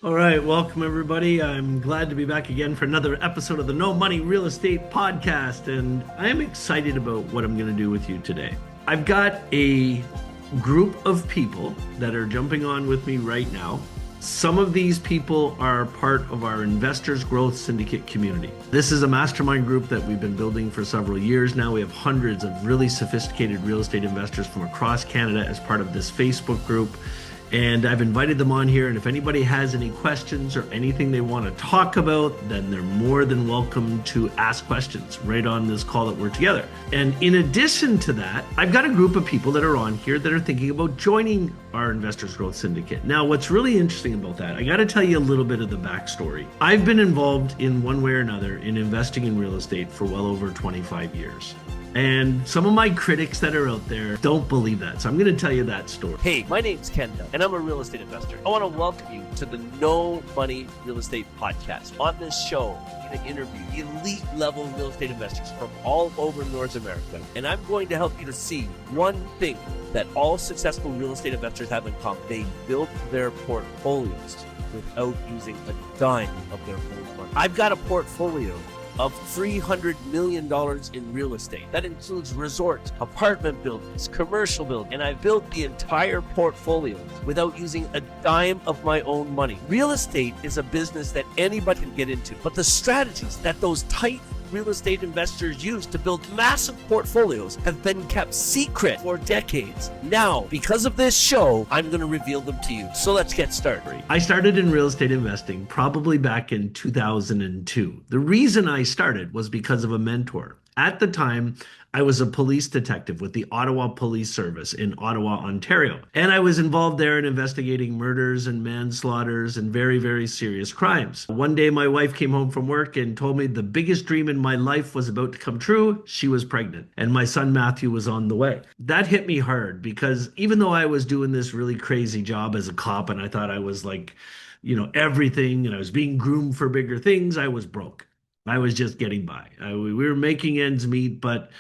All right, welcome everybody. I'm glad to be back again for another episode of the No Money Real Estate Podcast, and I am excited about what I'm going to do with you today. I've got a group of people that are jumping on with me right now. Some of these people are part of our Investors Growth Syndicate community. This is a mastermind group that we've been building for several years now. We have hundreds of really sophisticated real estate investors from across Canada as part of this Facebook group. And I've invited them on here. And if anybody has any questions or anything they want to talk about, then they're more than welcome to ask questions right on this call that we're together. And in addition to that, I've got a group of people that are on here that are thinking about joining our Investors Growth Syndicate. Now, what's really interesting about that, I got to tell you a little bit of the backstory. I've been involved in one way or another in investing in real estate for well over 25 years. And some of my critics that are out there don't believe that. So I'm going to tell you that story. Hey, my name's Ken Dunn, and I'm a real estate investor. I want to welcome you to the No Money Real Estate Podcast. On this show, I'm going to interview elite level real estate investors from all over North America. And I'm going to help you to see one thing that all successful real estate investors have in common. They built their portfolios without using a dime of their own money. I've got a portfolio of $300 million in real estate. That includes resorts, apartment buildings, commercial buildings, and I built the entire portfolio without using a dime of my own money. Real estate is a business that anybody can get into, but the strategies that those tight real estate investors use to build massive portfolios have been kept secret for decades. Now, because of this show, I'm going to reveal them to you. So let's get started. I started in real estate investing probably back in 2002. The reason I started was because of a mentor. At the time, I was a police detective with the Ottawa Police Service in Ottawa, Ontario. And I was involved there in investigating murders and manslaughters and very, very serious crimes. One day, my wife came home from work and told me the biggest dream in my life was about to come true. She was pregnant, and my son Matthew was on the way. That hit me hard because even though I was doing this really crazy job as a cop and I thought I was like, everything, and I was being groomed for bigger things, I was broke. I was just getting by. We were making ends meet, but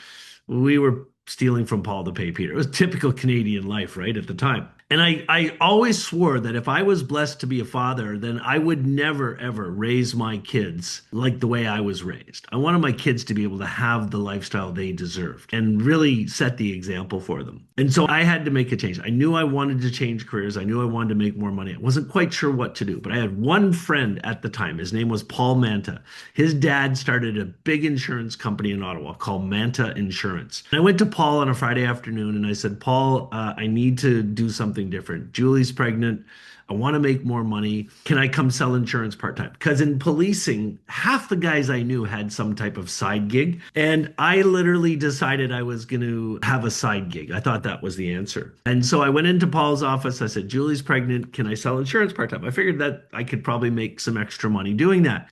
we were stealing from Paul to pay Peter. It was typical Canadian life, right, at the time. And I always swore that if I was blessed to be a father, then I would never, ever raise my kids like the way I was raised. I wanted my kids to be able to have the lifestyle they deserved and really set the example for them. And so I had to make a change. I knew I wanted to change careers. I knew I wanted to make more money. I wasn't quite sure what to do, but I had one friend at the time. His name was Paul Manta. His dad started a big insurance company in Ottawa called Manta Insurance. And I went to Paul on a Friday afternoon and I said, Paul, I need to do something different. Julie's pregnant. I want to make more money. Can I come sell insurance part-time? Because in policing, half the guys I knew had some type of side gig. And I literally decided I was going to have a side gig. I thought that was the answer. And so I went into Paul's office. I said, Julie's pregnant. Can I sell insurance part-time? I figured that I could probably make some extra money doing that.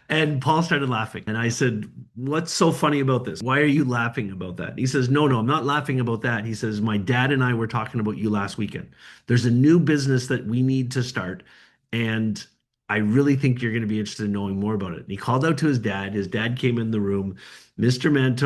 And Paul started laughing. And I said, what's so funny about this? Why are you laughing about that? He says, no, I'm not laughing about that. He says, my dad and I were talking about you last weekend. There's a new business that we need to start. And I really think you're going to be interested in knowing more about it. And he called out to his dad. His dad came in the room. Mr. Manta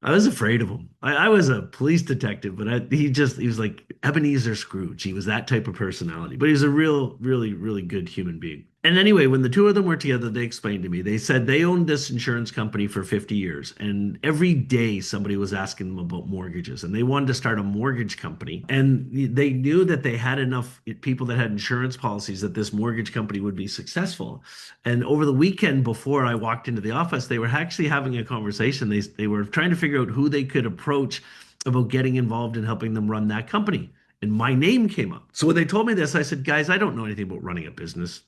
I was afraid of him. I was a police detective, but he was like Ebenezer Scrooge. He was that type of personality, but he was a really, really good human being. And anyway, when the two of them were together, they explained to me, they said they owned this insurance company for 50 years. And every day somebody was asking them about mortgages and they wanted to start a mortgage company. And they knew that they had enough people that had insurance policies that this mortgage company would be successful. And over the weekend before I walked into the office, they were actually having a conversation. They were trying to figure out who they could approach about getting involved in helping them run that company. And my name came up. So when they told me this, I said, guys, I don't know anything about running a business.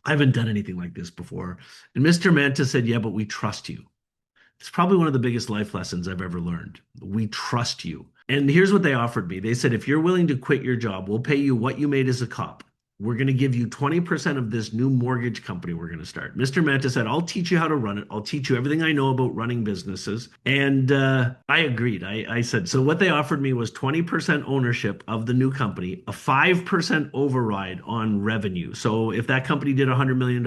I haven't done anything like this before. And Mr. Manta said, yeah, but we trust you. It's probably one of the biggest life lessons I've ever learned. We trust you. And here's what they offered me. They said, if you're willing to quit your job, we'll pay you what you made as a cop. We're going to give you 20% of this new mortgage company we're going to start. Mr. Manta said, I'll teach you how to run it. I'll teach you everything I know about running businesses. And I agreed. I said, so what they offered me was 20% ownership of the new company, a 5% override on revenue. So if that company did $100 million,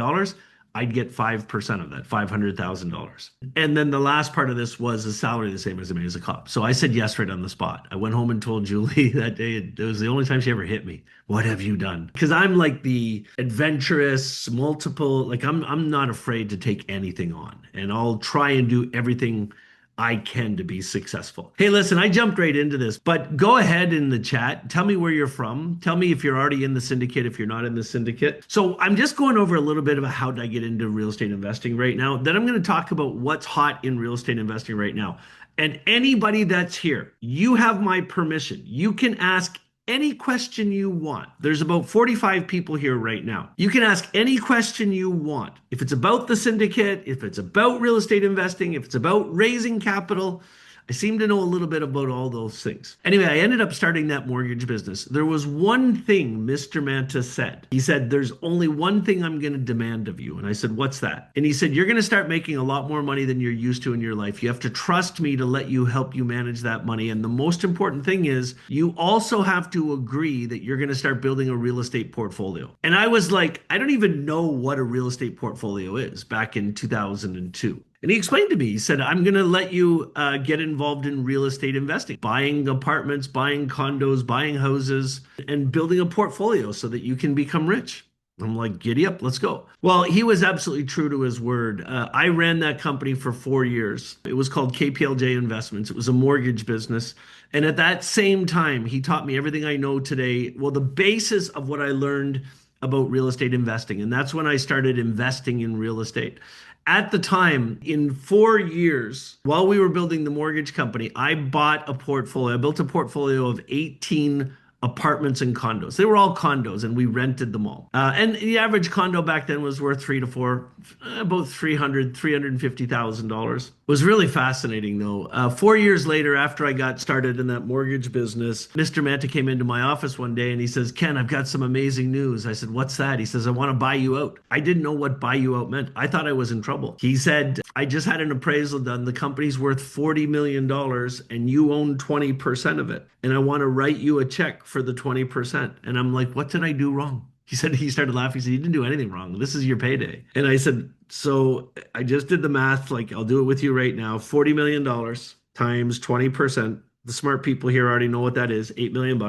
I'd get 5% of that, $500,000. And then the last part of this was a salary the same as I made as a cop. So I said yes right on the spot. I went home and told Julie that day. It was the only time she ever hit me. What have you done? Because I'm like the adventurous, multiple, like I'm not afraid to take anything on. And I'll try and do everything I can to be successful. Hey, listen, I jumped right into this, but go ahead in the chat. Tell me where you're from. Tell me if you're already in the syndicate, if you're not in the syndicate. So I'm just going over a little bit about how did I get into real estate investing right now. Then I'm going to talk about what's hot in real estate investing right now. And anybody that's here, you have my permission. You can ask any question you want. There's about 45 people here right now. You can ask any question you want. If it's about the syndicate, if it's about real estate investing, if it's about raising capital, I seem to know a little bit about all those things. Anyway, I ended up starting that mortgage business. There was one thing Mr. Manta said. He said, there's only one thing I'm going to demand of you. And I said, what's that? And he said, you're going to start making a lot more money than you're used to in your life. You have to trust me to let you help you manage that money. And the most important thing is you also have to agree that you're going to start building a real estate portfolio. And I was like, I don't even know what a real estate portfolio is back in 2002. And he explained to me, he said, I'm going to let you get involved in real estate investing, buying apartments, buying condos, buying houses, and building a portfolio so that you can become rich. I'm like, giddy up, let's go. Well, he was absolutely true to his word. I ran that company for 4 years. It was called KPLJ Investments. It was a mortgage business. And at that same time, he taught me everything I know today. Well, the basis of what I learned about real estate investing. And that's when I started investing in real estate. At the time, in 4 years, while we were building the mortgage company, I bought a portfolio. I built a portfolio of 18 apartments and condos. They were all condos and we rented them all. And the average condo back then was worth about $350,000. It was really fascinating though. 4 years later, after I got started in that mortgage business, Mr. Manta came into my office one day and he says, Ken, I've got some amazing news. I said, what's that? He says, I want to buy you out. I didn't know what buy you out meant. I thought I was in trouble. He said, I just had an appraisal done. The company's worth $40 million and you own 20% of it. And I want to write you a check for the 20%. And I'm like, what did I do wrong? He started laughing. He said, you didn't do anything wrong. This is your payday. And I said, so I just did the math. Like, I'll do it with you right now. $40 million times 20%. The smart people here already know what that is. $8 million.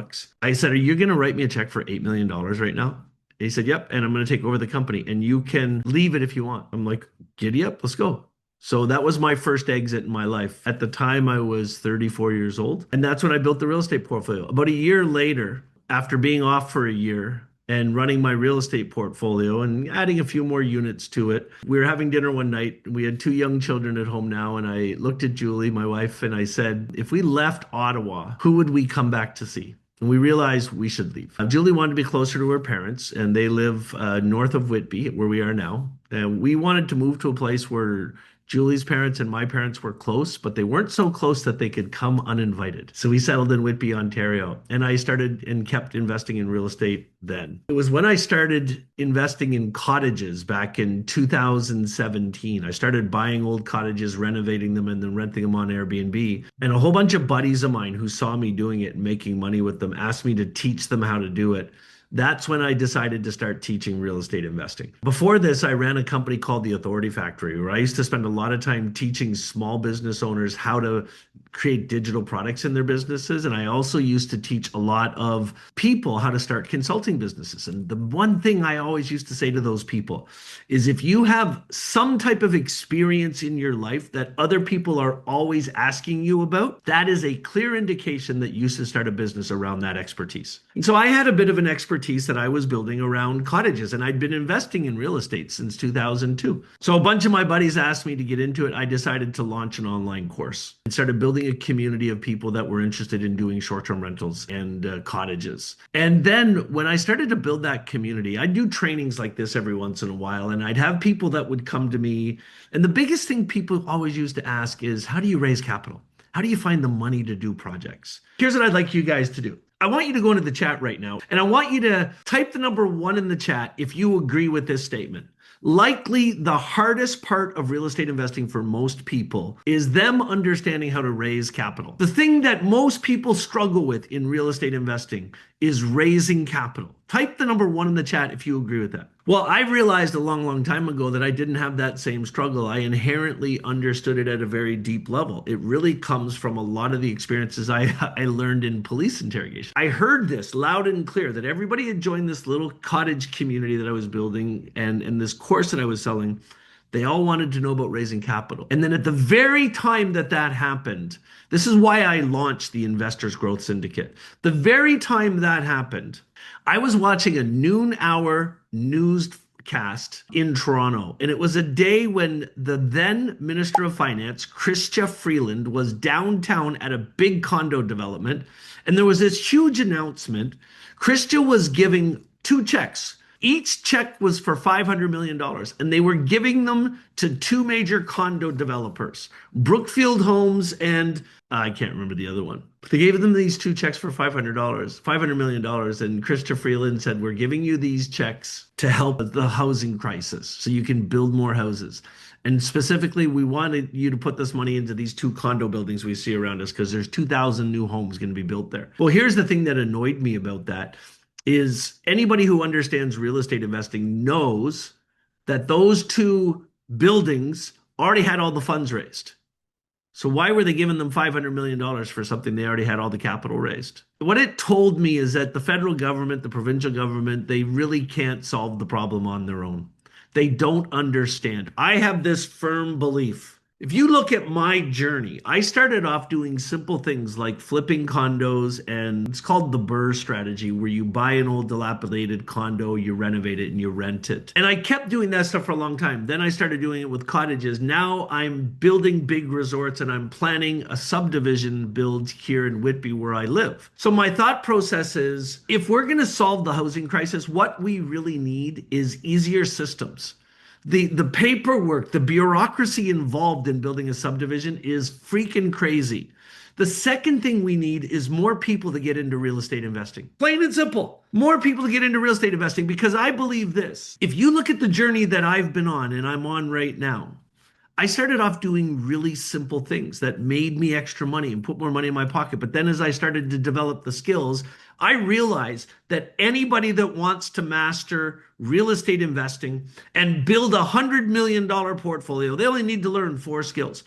I said, are you going to write me a check for $8 million right now? He said, yep. And I'm going to take over the company and you can leave it if you want. I'm like, giddy up. Let's go. So that was my first exit in my life. At the time, I was 34 years old. And that's when I built the real estate portfolio. About a year later, after being off for a year and running my real estate portfolio and adding a few more units to it, we were having dinner one night. We had 2 young children at home now. And I looked at Julie, my wife, and I said, if we left Ottawa, who would we come back to see? And we realized we should leave. Julie wanted to be closer to her parents, and they live north of Whitby, where we are now. And we wanted to move to a place where Julie's parents and my parents were close, but they weren't so close that they could come uninvited. So we settled in Whitby, Ontario, and I started and kept investing in real estate then. It was when I started investing in cottages back in 2017. I started buying old cottages, renovating them, and then renting them on Airbnb. And a whole bunch of buddies of mine who saw me doing it and making money with them asked me to teach them how to do it. That's when I decided to start teaching real estate investing. Before this, I ran a company called The Authority Factory, where I used to spend a lot of time teaching small business owners how to create digital products in their businesses. And I also used to teach a lot of people how to start consulting businesses. And the one thing I always used to say to those people is if you have some type of experience in your life that other people are always asking you about, that is a clear indication that you should start a business around that expertise. And so I had a bit of an expertise that I was building around cottages, and I'd been investing in real estate since 2002. So a bunch of my buddies asked me to get into it. I decided to launch an online course and started building a community of people that were interested in doing short-term rentals and cottages. And then when I started to build that community, I'd do trainings like this every once in a while, and I'd have people that would come to me. And the biggest thing people always used to ask is, how do you raise capital? How do you find the money to do projects? Here's what I'd like you guys to do. I want you to go into the chat right now, and I want you to type the number 1 in the chat if you agree with this statement. Likely the hardest part of real estate investing for most people is them understanding how to raise capital. The thing that most people struggle with in real estate investing is raising capital. Type the number one in the chat if you agree with that. Well, I realized a long, long time ago that I didn't have that same struggle. I inherently understood it at a very deep level. It really comes from a lot of the experiences I learned in police interrogation. I heard this loud and clear that everybody had joined this little cottage community that I was building and this course that I was selling. They all wanted to know about raising capital. And then at the very time that that happened, this is why I launched the Investors Growth Syndicate. The very time that happened, I was watching a noon hour newscast in Toronto. And it was a day when the then Minister of Finance, Chrystia Freeland, was downtown at a big condo development. And there was this huge announcement. Chrystia was giving 2 checks. Each check was for $500 million, and they were giving them to 2 major condo developers, Brookfield Homes and I can't remember the other one. They gave them these 2 checks for $500 million, and Chrystia Freeland said, "We're giving you these checks to help the housing crisis so you can build more houses. And specifically, we wanted you to put this money into these 2 condo buildings we see around us because there's 2,000 new homes going to be built there." Well, here's the thing that annoyed me about that is anybody who understands real estate investing knows that those 2 buildings already had all the funds raised. So why were they giving them $500 million for something they already had all the capital raised? What it told me is that the federal government, the provincial government, they really can't solve the problem on their own. They don't understand. I have this firm belief. If you look at my journey, I started off doing simple things like flipping condos, and it's called the BRRRR strategy, where you buy an old dilapidated condo, you renovate it, and you rent it. And I kept doing that stuff for a long time. Then I started doing it with cottages. Now I'm building big resorts, and I'm planning a subdivision build here in Whitby where I live. So my thought process is, if we're going to solve the housing crisis, what we really need is easier systems. The paperwork, the bureaucracy involved in building a subdivision is freaking crazy. The second thing we need is more people to get into real estate investing. Plain and simple. More people to get into real estate investing, because I believe this. If you look at the journey that I've been on and I'm on right now, I started off doing really simple things that made me extra money and put more money in my pocket. But then as I started to develop the skills, I realized that anybody that wants to master real estate investing and build a $100 million portfolio, they only need to learn 4 skills.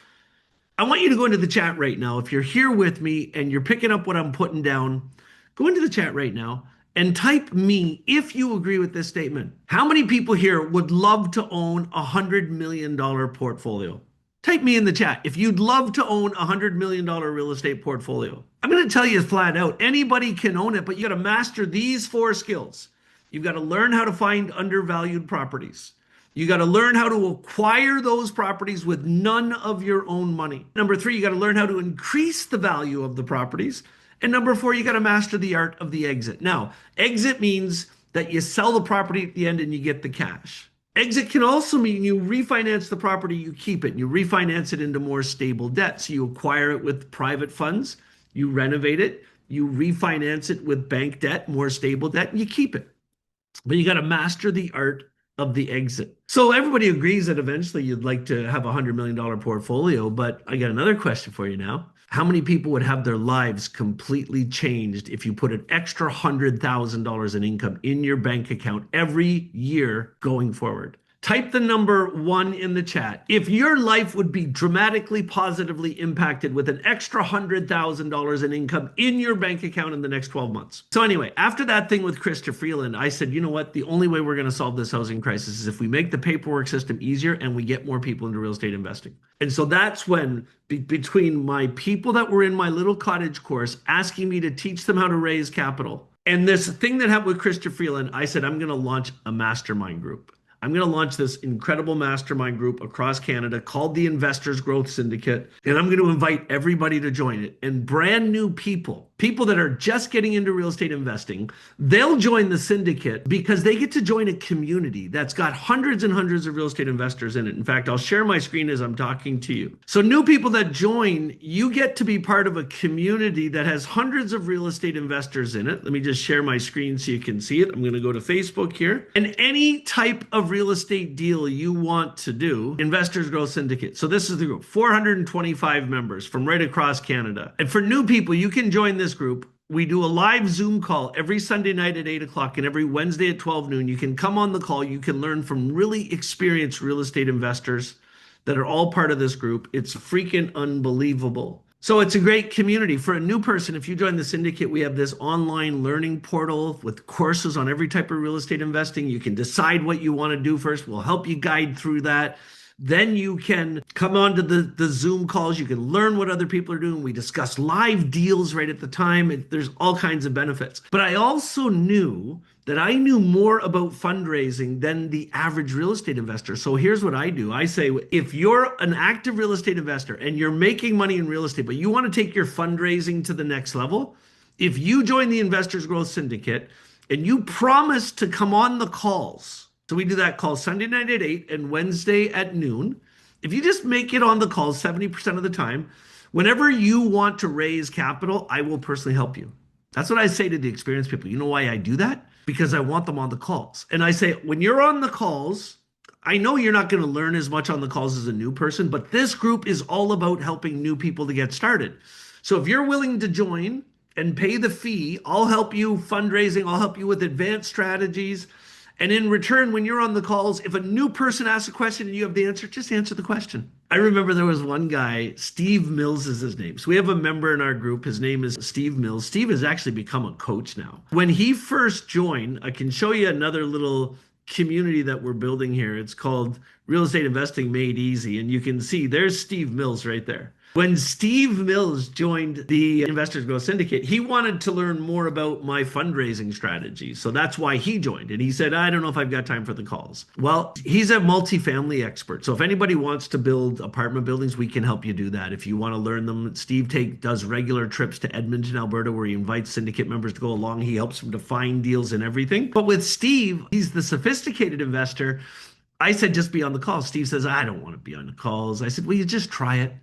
I want you to go into the chat right now. If you're here with me and you're picking up what I'm putting down, go into the chat right now and type me if you agree with this statement. How many people here would love to own a $100 million portfolio? Type me in the chat if you'd love to own a $100 million real estate portfolio. I'm going to tell you flat out, anybody can own it, but you got to master these 4 skills. You've got to learn how to find undervalued properties. You got to learn how to acquire those properties with none of your own money. Number 3, you got to learn how to increase the value of the properties. And number 4, you got to master the art of the exit. Now, exit means that you sell the property at the end and you get the cash. Exit can also mean you refinance the property, you keep it, and you refinance it into more stable debt. So you acquire it with private funds, you renovate it, you refinance it with bank debt, more stable debt, and you keep it. But you got to master the art of the exit. So everybody agrees that eventually you'd like to have a $100 million portfolio, but I got another question for you now. How many people would have their lives completely changed if you put an extra $100,000 in income in your bank account every year going forward? Type the number 1 in the chat if your life would be dramatically positively impacted with an extra $100,000 in income in your bank account in the next 12 months. So anyway, after that thing with Chrystia Freeland, I said, you know what? The only way we're going to solve this housing crisis is if we make the paperwork system easier and we get more people into real estate investing. And so that's when, between my people that were in my little cottage course asking me to teach them how to raise capital, and this thing that happened with Chrystia Freeland, I said, I'm going to launch a mastermind group. I'm going to launch this incredible mastermind group across Canada called the Investors Growth Syndicate, and I'm going to invite everybody to join it. And brand new people that are just getting into real estate investing, they'll join the syndicate because they get to join a community that's got hundreds and hundreds of real estate investors in it. In fact, I'll share my screen as I'm talking to you. So new people that join, you get to be part of a community that has hundreds of real estate investors in it. Let me just share my screen so you can see it. I'm going to go to Facebook here. And any type of real estate deal you want to do, Investors Growth Syndicate. So this is the group, 425 members from right across Canada. And for new people, you can join this group. We do a live Zoom call every Sunday night at 8 o'clock and every Wednesday at 12 noon. You can come on the call. You can learn from really experienced real estate investors that are all part of this group. It's freaking unbelievable. So it's a great community. For a new person, if you join the syndicate, we have this online learning portal with courses on every type of real estate investing. You can decide what you want to do first. We'll help you guide through that. Then you can come on to the Zoom calls. You can learn what other people are doing. We discuss live deals right at the time. There's all kinds of benefits. But I also knew that I knew more about fundraising than the average real estate investor. So here's what I do. I say, if you're an active real estate investor and you're making money in real estate, but you want to take your fundraising to the next level, if you join the Investors Growth Syndicate and you promise to come on the calls, so we do that call Sunday night at 8 and Wednesday at noon. If you just make it on the calls 70% of the time, whenever you want to raise capital, I will personally help you. That's what I say to the experienced people. You know why I do that? Because I want them on the calls. And I say, when you're on the calls, I know you're not going to learn as much on the calls as a new person, but this group is all about helping new people to get started. So if you're willing to join and pay the fee, I'll help you fundraising, I'll help you with advanced strategies. And in return, when you're on the calls, if a new person asks a question and you have the answer, just answer the question. I remember there was one guy, Steve Mills is his name. So we have a member in our group. His name is Steve Mills. Steve has actually become a coach now. When he first joined, I can show you another little community that we're building here. It's called Real Estate Investing Made Easy. And you can see there's Steve Mills right there. When Steve Mills joined the Investors Growth Syndicate, he wanted to learn more about my fundraising strategy. So that's why he joined. And he said, I don't know if I've got time for the calls. Well, he's a multifamily expert. So if anybody wants to build apartment buildings, we can help you do that. If you want to learn them, Steve does regular trips to Edmonton, Alberta, where he invites syndicate members to go along. He helps them to find deals and everything. But with Steve, he's the sophisticated investor. I said, just be on the call. Steve says, I don't want to be on the calls. I said, well, you just try it.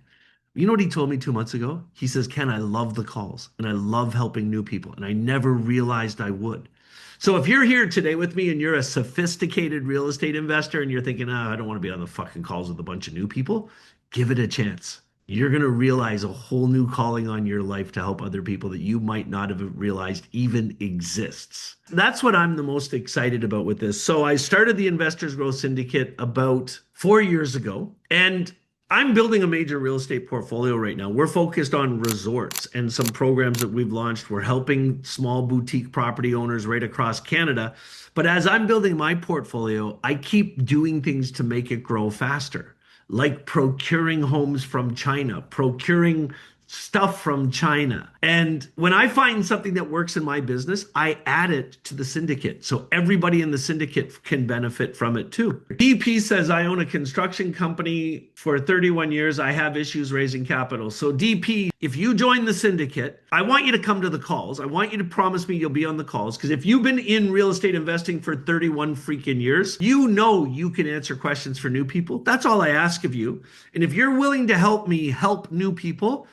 You know what he told me 2 months ago? He says, Ken, I love the calls and I love helping new people. And I never realized I would. So if you're here today with me and you're a sophisticated real estate investor and you're thinking, I don't want to be on the fucking calls with a bunch of new people, give it a chance. You're going to realize a whole new calling on your life to help other people that you might not have realized even exists. That's what I'm the most excited about with this. So I started the Investors Growth Syndicate about 4 years ago, and I'm building a major real estate portfolio right now. We're focused on resorts and some programs that we've launched. We're helping small boutique property owners right across Canada. But as I'm building my portfolio, I keep doing things to make it grow faster, like procuring homes from China, procuring stuff from China. And when I find something that works in my business, I add it to the syndicate. So everybody in the syndicate can benefit from it too. DP says, I own a construction company for 31 years. I have issues raising capital. So DP, if you join the syndicate, I want you to come to the calls. I want you to promise me you'll be on the calls. Because if you've been in real estate investing for 31 freaking years, you know you can answer questions for new people. That's all I ask of you. And if you're willing to help me help new people,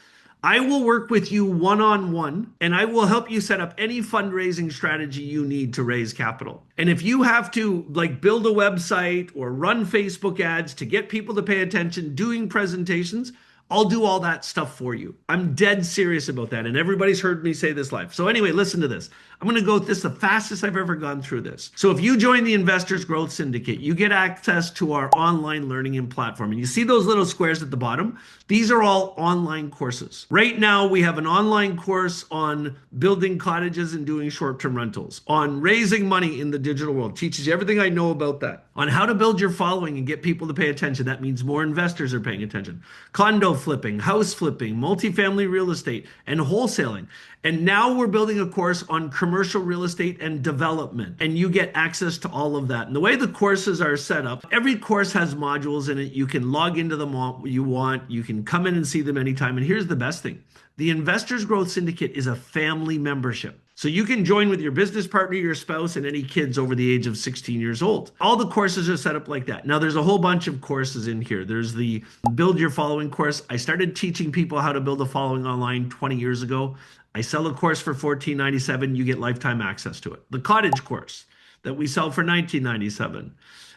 I will work with you one-on-one and I will help you set up any fundraising strategy you need to raise capital. And if you have to build a website or run Facebook ads to get people to pay attention, doing presentations, I'll do all that stuff for you. I'm dead serious about that. And everybody's heard me say this live. So anyway, listen to this. I'm going to go this the fastest I've ever gone through this. So if you join the Investors Growth Syndicate, you get access to our online learning and platform. And you see those little squares at the bottom? These are all online courses. Right now, we have an online course on building cottages and doing short-term rentals, on raising money in the digital world, teaches you everything I know about that, on how to build your following and get people to pay attention. That means more investors are paying attention. Condo flipping, house flipping, multifamily real estate, and wholesaling. And now we're building a course on commercial real estate and development, and you get access to all of that. And the way the courses are set up, every course has modules in it. You can log into them all you want. You can come in and see them anytime. And here's the best thing. The Investors Growth Syndicate is a family membership. So you can join with your business partner, your spouse, and any kids over the age of 16 years old. All the courses are set up like that. Now, there's a whole bunch of courses in here. There's the Build Your Following course. I started teaching people how to build a following online 20 years ago. I sell a course for $14.97. You get lifetime access to it. The Cottage course that we sell for $19.97.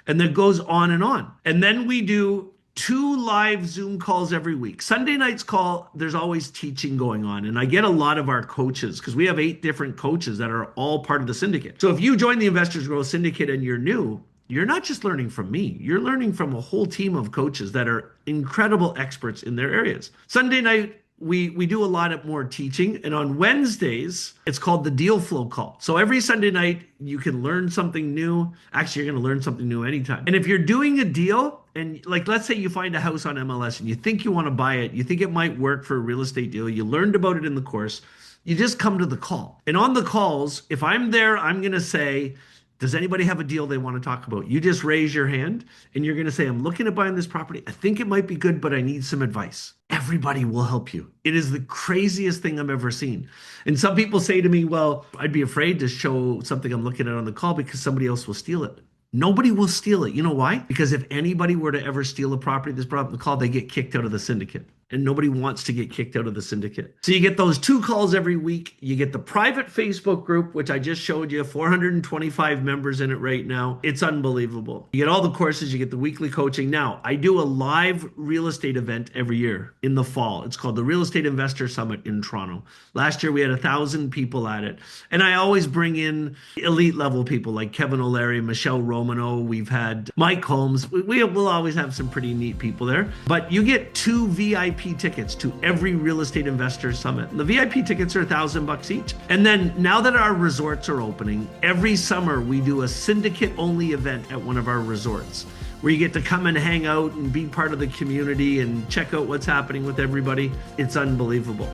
And that goes on and on. And then we do 2 live Zoom calls every week. Sunday night's call, there's always teaching going on. And I get a lot of our coaches because we have 8 different coaches that are all part of the syndicate. So if you join the Investors Growth Syndicate and you're new, you're not just learning from me, you're learning from a whole team of coaches that are incredible experts in their areas. Sunday night, we do a lot of more teaching, and on Wednesdays it's called the deal flow call. So every Sunday night you can learn something new. Actually, you're going to learn something new anytime. And if you're doing a deal, and like let's say you find a house on MLS and you think you want to buy it, you think it might work for a real estate deal, you learned about it in the course, you just come to the call. And on the calls, if I'm there, I'm going to say, does anybody have a deal they want to talk about? You just raise your hand and you're going to say, I'm looking at buying this property. I think it might be good, but I need some advice. Everybody will help you. It is the craziest thing I've ever seen. And some people say to me, well, I'd be afraid to show something I'm looking at on the call because somebody else will steal it. Nobody will steal it. You know why? Because if anybody were to ever steal a property that's brought up the call, they get kicked out of the syndicate. And nobody wants to get kicked out of the syndicate. So you get those 2 calls every week. You get the private Facebook group, which I just showed you, 425 members in it right now. It's unbelievable. You get all the courses, you get the weekly coaching. Now, I do a live real estate event every year in the fall. It's called the Real Estate Investor Summit in Toronto. Last year, we had 1,000 people at it. And I always bring in elite level people like Kevin O'Leary, Michelle Romano. We've had Mike Holmes. We'll always have some pretty neat people there. But you get 2 VIP tickets to every real estate investor summit. And the VIP tickets are $1,000 each. And then now that our resorts are opening, every summer we do a syndicate only event at one of our resorts where you get to come and hang out and be part of the community and check out what's happening with everybody. It's unbelievable.